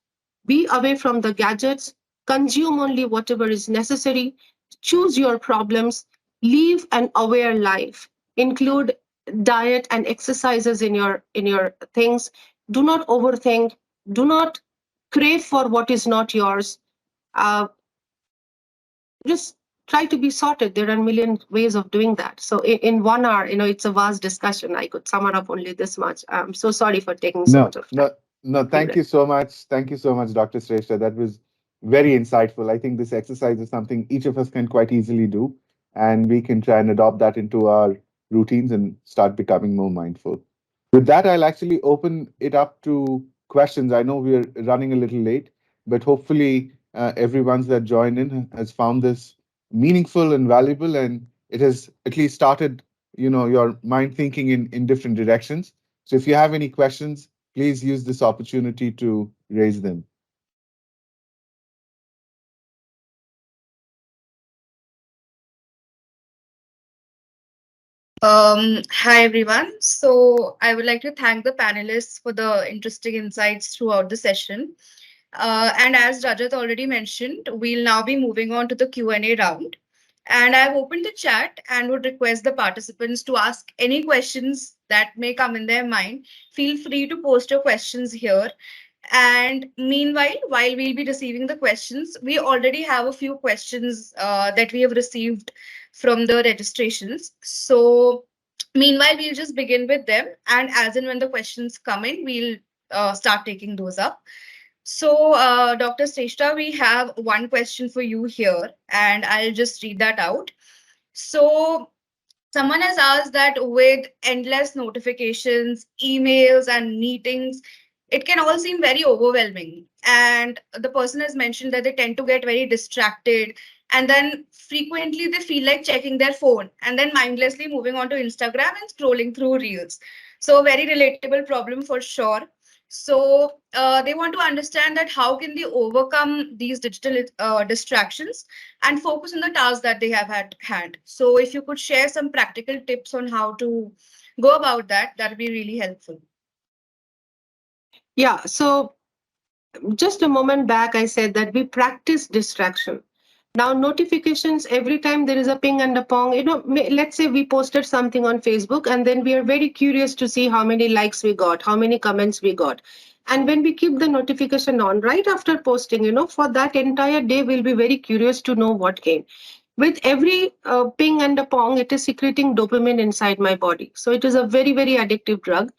be away from the gadgets, consume only whatever is necessary, choose your problems, live an aware life, include diet and exercises in your things. Do not overthink. Do not crave for what is not yours. uh, just try to be sorted. There are a million ways of doing that. So in 1 hour, it's a vast discussion. I could sum it up only this much. I'm so sorry for taking so No, much of time. no, no. Thank you, Thank you so much. Thank you so much, Dr. Shrestha. That was very insightful. I think this exercise is something each of us can quite easily do, and we can try and adopt that into our routines and start becoming more mindful. With that, I'll actually open it up to questions. I know we're running a little late, but hopefully, everyone's that joined in has found this meaningful and valuable, and it has at least started, your mind thinking in different directions. So if you have any questions, please use this opportunity to raise them. Hi everyone. So I would like to thank the panelists for the interesting insights throughout the session. And as Rajat already mentioned, we'll now be moving on to the Q&A round. And I've opened the chat and would request the participants to ask any questions that may come in their mind. Feel free to post your questions here. And meanwhile, while we'll be receiving the questions, we already have a few questions that we have received from the registrations. So, meanwhile, we'll just begin with them. And as and when the questions come in, we'll start taking those up. So, Dr. Sreshta, we have one question for you here, and I'll just read that out. So, someone has asked that with endless notifications, emails, and meetings, it can all seem very overwhelming. And the person has mentioned that they tend to get very distracted. And then frequently they feel like checking their phone and then mindlessly moving on to Instagram and scrolling through reels. So, very relatable problem for sure. So, they want to understand that how can they overcome these digital distractions and focus on the tasks that they have at hand. So if you could share some practical tips on how to go about that, that would be really helpful. Yeah, so just a moment back, I said that we practice distraction. Now, notifications, every time there is a ping and a pong, let's say we posted something on Facebook and then we are very curious to see how many likes we got, how many comments we got. And when we keep the notification on right after posting, for that entire day, we'll be very curious to know what came. With every ping and a pong, it is secreting dopamine inside my body. So it is a very, very addictive drug.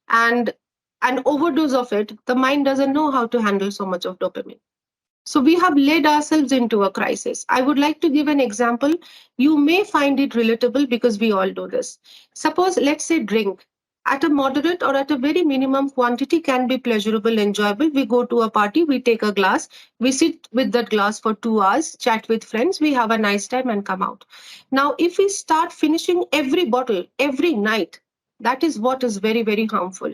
And an overdose of it, the mind doesn't know how to handle so much of dopamine. So we have led ourselves into a crisis. I would like to give an example. You may find it relatable because we all do this. Suppose, let's say, drink. At a moderate or at a very minimum quantity can be pleasurable, enjoyable. We go to a party, we take a glass, we sit with that glass for 2 hours, chat with friends, we have a nice time and come out. Now, if we start finishing every bottle every night, that is what is very, very harmful.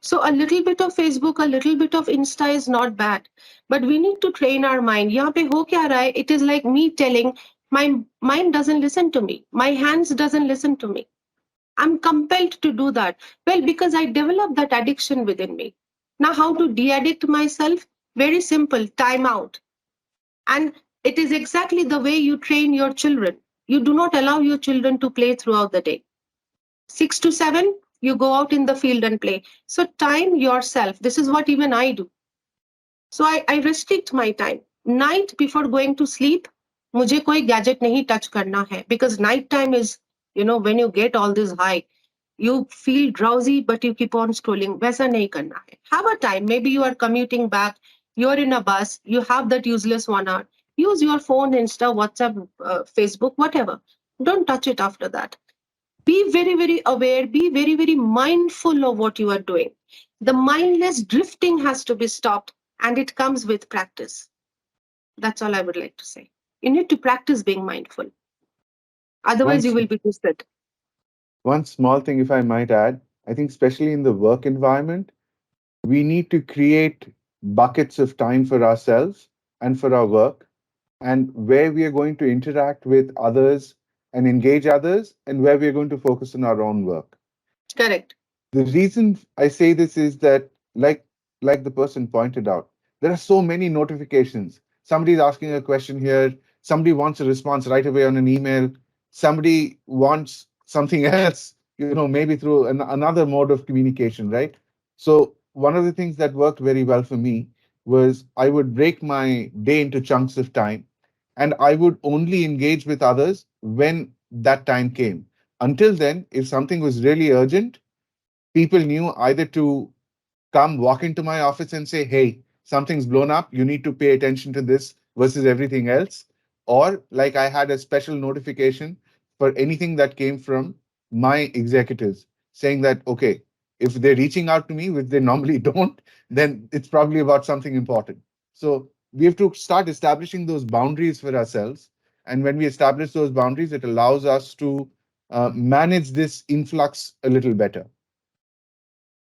So a little bit of Facebook, a little bit of Insta is not bad, but we need to train our mind. यहाँ पे हो क्या रहा है? It is like me telling my mind doesn't listen to me. My hands doesn't listen to me. I'm compelled to do that. Well, because I developed that addiction within me. Now, how to de-addict myself? Very simple. Time out. And it is exactly the way you train your children. You do not allow your children to play throughout the day. 6 to 7, you go out in the field and play. So time yourself. This is what even I do. So I restrict my time. Night before going to sleep, मुझे कोई gadget नहीं touch करना है, because night time is, when you get all this high, you feel drowsy but you keep on scrolling. वैसा नहीं करना है. Have a time. Maybe you are commuting back, you're in a bus, you have that useless 1 hour. Use your phone, Insta, WhatsApp, Facebook, whatever. Don't touch it after that. Be very, very aware, be very, very mindful of what you are doing. The mindless drifting has to be stopped, and it comes with practice. That's all I would like to say. You need to practice being mindful. One, Otherwise, you s- will be twisted. one small thing, if I might add, I think especially in the work environment, we need to create buckets of time for ourselves and for our work, and where we are going to interact with others and engage others, and where we are going to focus on our own work. Correct. The reason I say this is that, like the person pointed out, there are so many notifications. Somebody's asking a question here, somebody wants a response right away on an email, somebody wants something else maybe through another mode of communication, right? So one of the things that worked very well for me was I would break my day into chunks of time, and I would only engage with others when that time came. Until then, if something was really urgent, people knew either to come walk into my office and say, hey, something's blown up. You need to pay attention to this versus everything else. Or like I had a special notification for anything that came from my executives saying that, okay, if they're reaching out to me, which they normally don't, then it's probably about something important. So we have to start establishing those boundaries for ourselves. And when we establish those boundaries, it allows us to manage this influx a little better.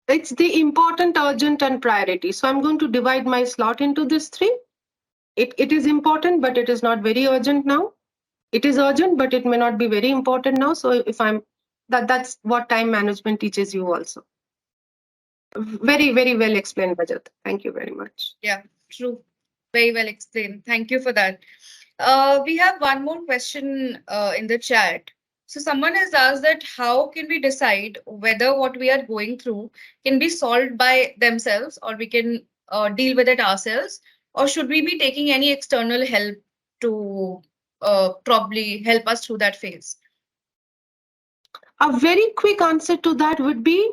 It's the important, urgent, and priority. So I'm going to divide my slot into these three. It is important, but it is not very urgent now. It is urgent, but it may not be very important now. So if I'm that's what time management teaches you also. Very, very well explained, Rajat. Thank you very much. Yeah, true. Very well explained. Thank you for that. We have one more question in the chat. So someone has asked that how can we decide whether what we are going through can be solved by themselves or we can deal with it ourselves, or should we be taking any external help to probably help us through that phase? A very quick answer to that would be,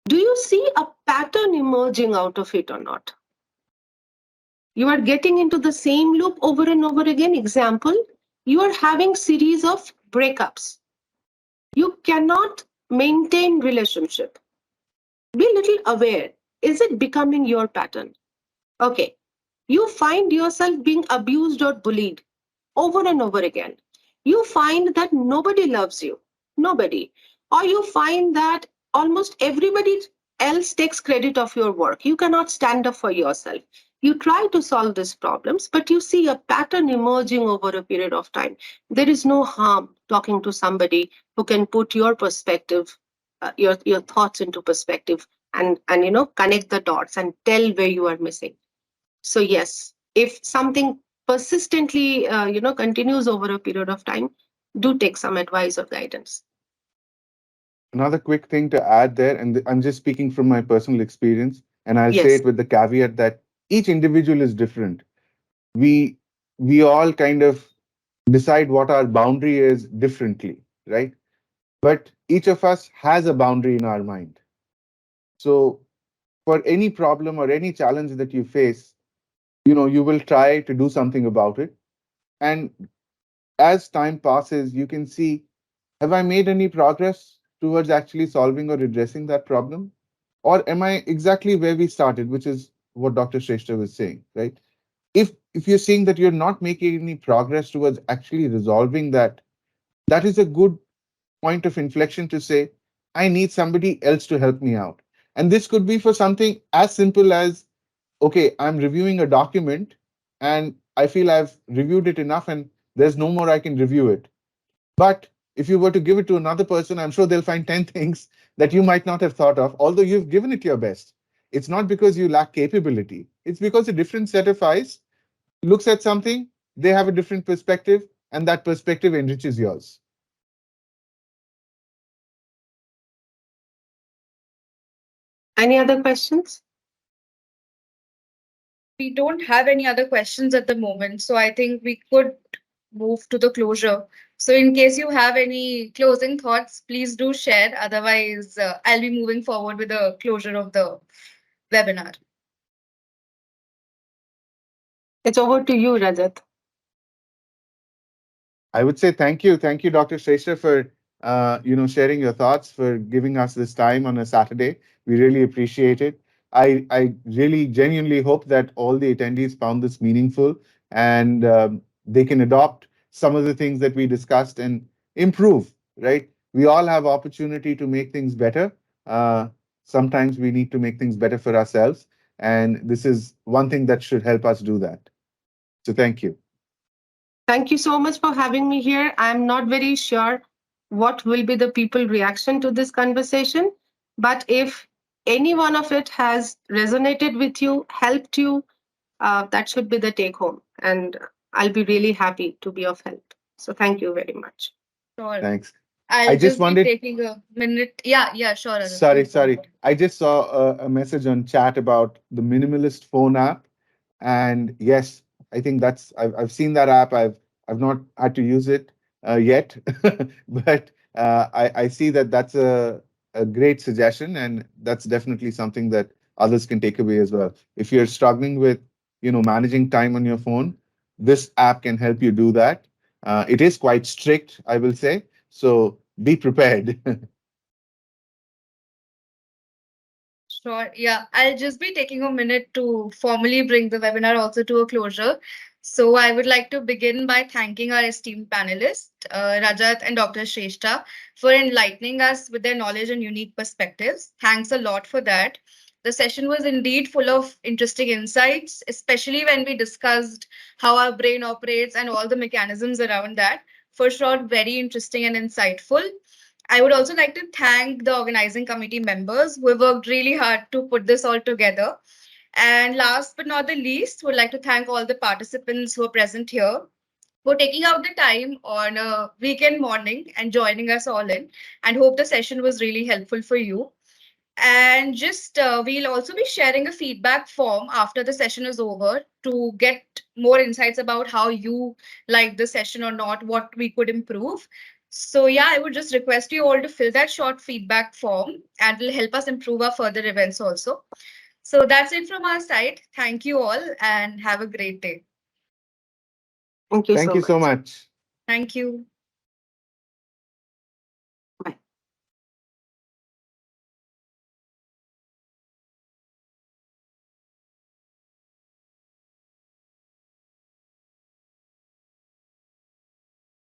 do you see a pattern emerging out of it or not? You are getting into the same loop over and over again. Example, you are having series of breakups. You cannot maintain relationship. Be a little aware. Is it becoming your pattern? Okay. You find yourself being abused or bullied over and over again. You find that nobody loves you. Nobody. Or you find that almost everybody else takes credit of your work. You cannot stand up for yourself. You try to solve these problems, but you see a pattern emerging over a period of time. There is no harm talking to somebody who can put your perspective, your thoughts into perspective, and connect the dots and tell where you are missing. So yes, if something persistently continues over a period of time, do take some advice or guidance. Another quick thing to add there, and I'm just speaking from my personal experience, and I'll say Yes. it with the caveat that each individual is different. We we all kind of decide what our boundary is differently, right? But each of us has a boundary in our mind. So for any problem or any challenge that you face, you will try to do something about it. And as time passes, you can see, have I made any progress towards actually solving or addressing that problem? Or am I exactly where we started, which is what Dr. Shrestha was saying, right? If you're seeing that you're not making any progress towards actually resolving that, that is a good point of inflection to say, I need somebody else to help me out. And this could be for something as simple as, okay, I'm reviewing a document and I feel I've reviewed it enough and there's no more I can review it. But if you were to give it to another person, I'm sure they'll find 10 things that you might not have thought of, although you've given it your best. It's not because you lack capability, it's because a different set of eyes looks at something, they have a different perspective, and that perspective enriches yours. Any other questions? We don't have any other questions at the moment, so I think we could move to the closure. So, in case you have any closing thoughts, please do share. Otherwise, I'll be moving forward with the closure of the webinar. It's over to you, Rajat. I would say thank you, Dr. Shrestha, for sharing your thoughts, for giving us this time on a Saturday. We really appreciate it. I really genuinely hope that all the attendees found this meaningful and they can adopt some of the things that we discussed and improve. Right? We all have opportunity to make things better. Sometimes we need to make things better for ourselves, and this is one thing that should help us do that. So thank you. Thank you so much for having me here. I'm not very sure what will be the people reaction to this conversation, but if any one of it has resonated with you, helped you, that should be the take home. And I'll be really happy to be of help. So thank you very much. Sure. Thanks. I'll I just just be wanted, taking a minute. Yeah, yeah, sure, Rajat, sorry, please go sorry. ahead. I just saw a message on chat about the minimalist phone app. And yes, I think I've seen that app. I've not had to use it yet, but I see that that's a great suggestion, and that's definitely something that others can take away as well. If you're struggling with, managing time on your phone, this app can help you do that. It is quite strict, I will say, so be prepared. Sure. Yeah, I'll just be taking a minute to formally bring the webinar also to a closure. So I would like to begin by thanking our esteemed panelists, Rajat and Dr. Shrestha, for enlightening us with their knowledge and unique perspectives. Thanks a lot for that. The session was indeed full of interesting insights, especially when we discussed how our brain operates and all the mechanisms around that. For sure, very interesting and insightful. I would also like to thank the organizing committee members who have worked really hard to put this all together. And last but not the least, would like to thank all the participants who are present here for taking out the time on a weekend morning and joining us all in. And hope the session was really helpful for you. And just we'll also be sharing a feedback form after the session is over to get more insights about how you like the session or not, what we could improve. So yeah, I would just request you all to fill that short feedback form and it'll help us improve our further events also. So that's it from our side. Thank you all and have a great day. Thank you Thank so you so much. much. Thank you.